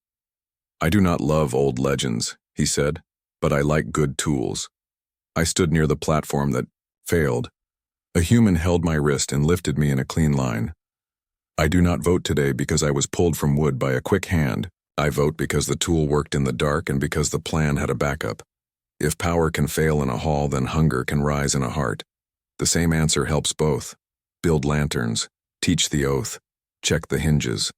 "I do not love old legends," he said, "but I like good tools. I stood near the platform that failed. A human held my wrist and lifted me in a clean line. I do not vote today because I was pulled from wood by a quick hand. I vote because the tool worked in the dark and because the plan had a backup. If power can fail in a hall, then hunger can rise in a heart. The same answer helps both. Build lanterns, teach the oath, check the hinges."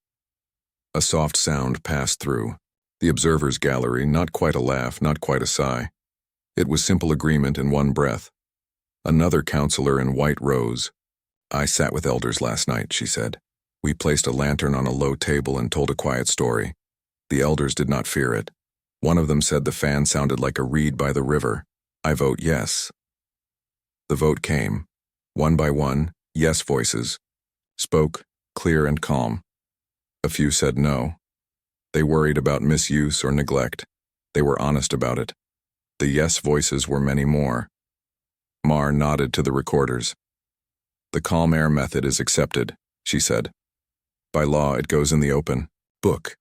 A soft sound passed through. The observers' gallery, not quite a laugh, not quite a sigh. It was simple agreement in one breath. Another counselor in white rose. "I sat with elders last night," she said. "We placed a lantern on a low table and told a quiet story. The elders did not fear it. One of them said the fan sounded like a reed by the river. I vote yes." The vote came. One by one, yes voices spoke, clear and calm. A few said no. They worried about misuse or neglect. They were honest about it. The yes voices were many more. Mar nodded to the recorders. "The calm air method is accepted," she said. "By law, it goes in the open book.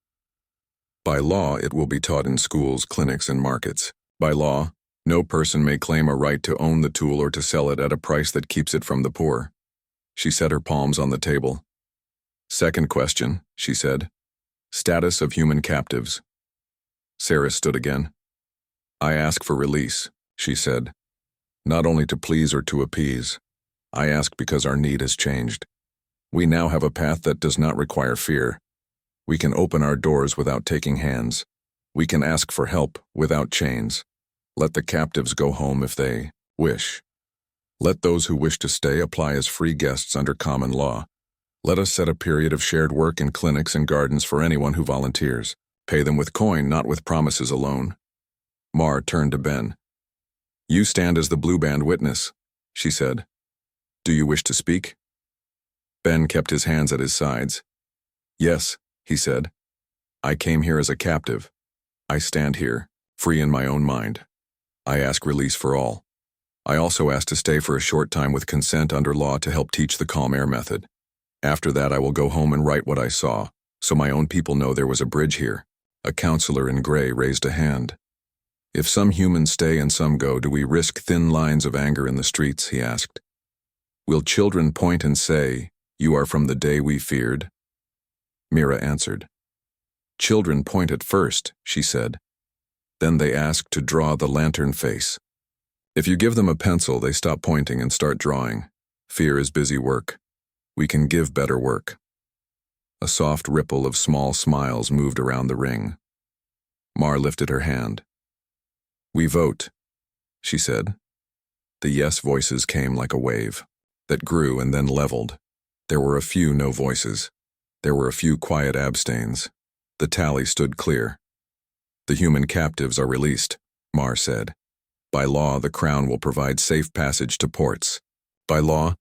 By law, it will be taught in schools, clinics, and markets. By law, no person may claim a right to own the tool or to sell it at a price that keeps it from the poor." She set her palms on the table. "Second question," she said. "Status of human captives." Saris stood again. "I ask for release," she said. not only to please or to appease. I ask because our need has changed. We now have a path that does not require fear. We can open our doors without taking hands. We can ask for help without chains. Let the captives go home if they wish. Let those who wish to stay apply as free guests under common law. Let us set a period of shared work in clinics and gardens for anyone who volunteers. Pay them with coin, not with promises alone. Mar turned to Ben. You stand as the blue band witness, she said. Do you wish to speak? Ben kept his hands at his sides. Yes, he said. I came here as a captive. I stand here, free in my own mind. I ask release for all. I also ask to stay for a short time with consent under law to help teach the calm air method. After that I will go home and write what I saw, so my own people know there was a bridge here. A counselor in gray raised a hand. If some humans stay and some go, do we risk thin lines of anger in the streets, he asked. Will children point and say, you are from the day we feared? Mira answered. Children point at first, she said. Then they ask to draw the lantern face. If you give them a pencil, they stop pointing and start drawing. Fear is busy work. We can give better work. A soft ripple of small smiles moved around the ring. Mar lifted her hand. We vote, she said. The yes voices came like a wave that grew and then leveled. There were a few no voices. There were a few quiet abstains. The tally stood clear. The human captives are released, Mar said. By law, the Crown will provide safe passage to ports. By law,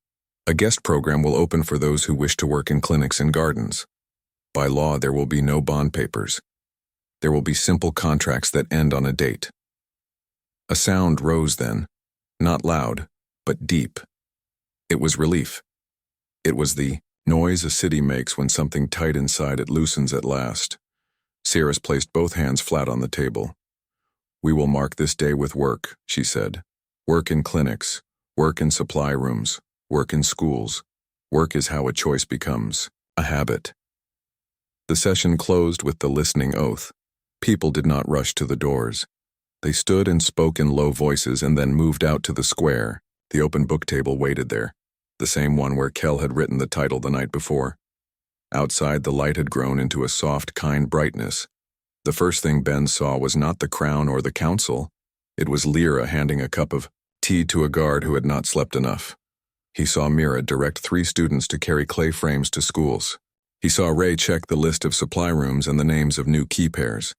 a guest program will open for those who wish to work in clinics and gardens. By law, there will be no bond papers. There will be simple contracts that end on a date. A sound rose then, not loud, but deep. It was relief. It was the noise a city makes when something tight inside it loosens at last. Cirrus placed both hands flat on the table. We will mark this day with work, she said. Work in clinics, work in supply rooms, work in schools. Work is how a choice becomes a habit. The session closed with the listening oath. People did not rush to the doors. They stood and spoke in low voices and then moved out to the square. The open book table waited there, the same one where Kel had written the title the night before. Outside, the light had grown into a soft, kind brightness. The first thing Ben saw was not the Crown or the Council. It was Lyra handing a cup of tea to a guard who had not slept enough. He saw Mira direct 3 students to carry clay frames to schools. He saw Ray check the list of supply rooms and the names of new key pairs.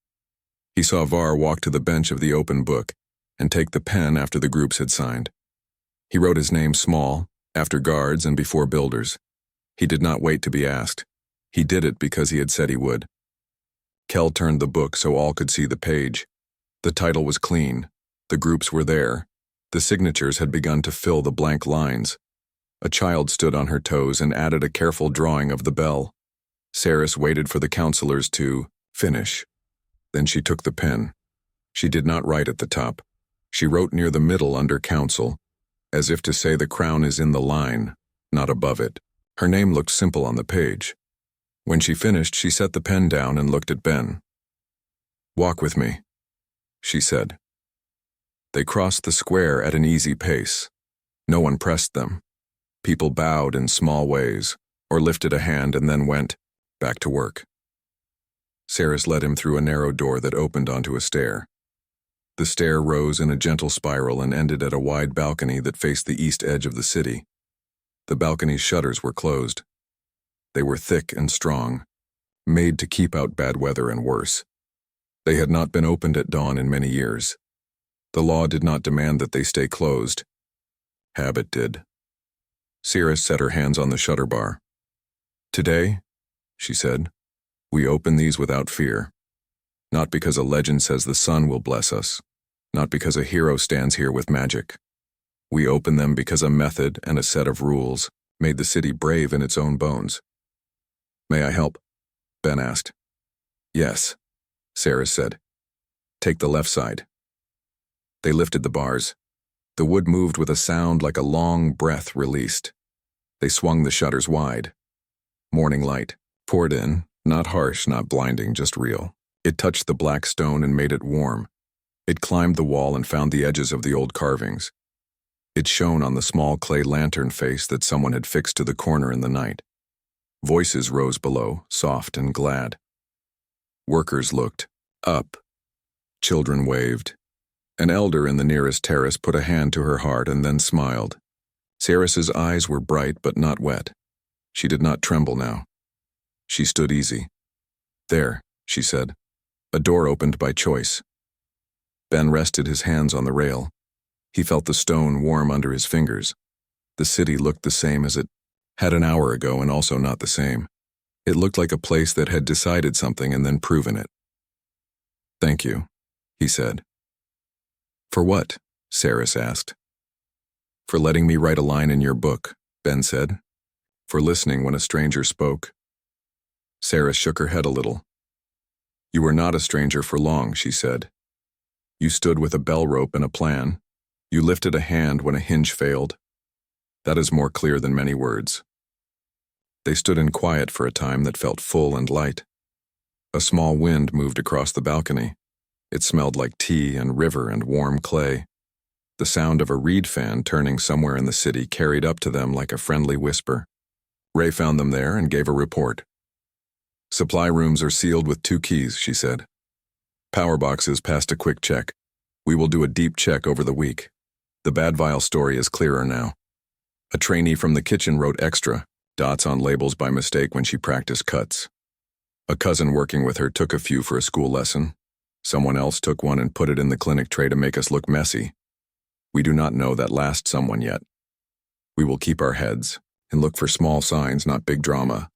He saw Var walk to the bench of the open book and take the pen after the groups had signed. He wrote his name small, after guards and before builders. He did not wait to be asked. He did it because he had said he would. Kel turned the book so all could see the page. The title was clean. The groups were there. The signatures had begun to fill the blank lines. A child stood on her toes and added a careful drawing of the bell. Cirrus waited for the counselors to finish. Then she took the pen. She did not write at the top. She wrote near the middle under council, as if to say the Crown is in the line, not above it. Her name looked simple on the page. When she finished, she set the pen down and looked at Ben. Walk with me, she said. They crossed the square at an easy pace. No one pressed them. People bowed in small ways, or lifted a hand and then went back to work. Cirrus led him through a narrow door that opened onto a stair. The stair rose in a gentle spiral and ended at a wide balcony that faced the east edge of the city. The balcony's shutters were closed. They were thick and strong, made to keep out bad weather and worse. They had not been opened at dawn in many years. The law did not demand that they stay closed. Habit did. Cirrus set her hands on the shutter bar. Today, she said, we open these without fear. Not because a legend says the sun will bless us. Not because a hero stands here with magic. We open them because a method and a set of rules made the city brave in its own bones. May I help? Ben asked. Yes, Cirrus said. Take the left side. They lifted the bars. The wood moved with a sound like a long breath released. They swung the shutters wide. Morning light poured in, not harsh, not blinding, just real. It touched the black stone and made it warm. It climbed the wall and found the edges of the old carvings. It shone on the small clay lantern face that someone had fixed to the corner in the night. Voices rose below, soft and glad. Workers looked up. Children waved. An elder in the nearest terrace put a hand to her heart and then smiled. Ceres's eyes were bright but not wet. She did not tremble now. She stood easy. "There," she said. A door opened by choice. Ben rested his hands on the rail. He felt the stone warm under his fingers. The city looked the same as it had an hour ago, and also not the same. It looked like a place that had decided something and then proven it. "Thank you," he said. "For what?" Ceres asked. "For letting me write a line in your book," Ben said. "For listening when a stranger spoke." Ceres shook her head a little. "You were not a stranger for long," she said. "You stood with a bell rope and a plan. You lifted a hand when a hinge failed. That is more clear than many words." They stood in quiet for a time that felt full and light. A small wind moved across the balcony. It smelled like tea and river and warm clay. The sound of a reed fan turning somewhere in the city carried up to them like a friendly whisper. Ray found them there and gave a report. "Supply rooms are sealed with 2 keys," she said. "Power boxes passed a quick check. We will do a deep check over the week. The Badvile story is clearer now. A trainee from the kitchen wrote extra, dots on labels by mistake when she practiced cuts. A cousin working with her took a few for a school lesson. Someone else took one and put it in the clinic tray to make us look messy. We do not know that last someone yet. We will keep our heads and look for small signs, not big drama.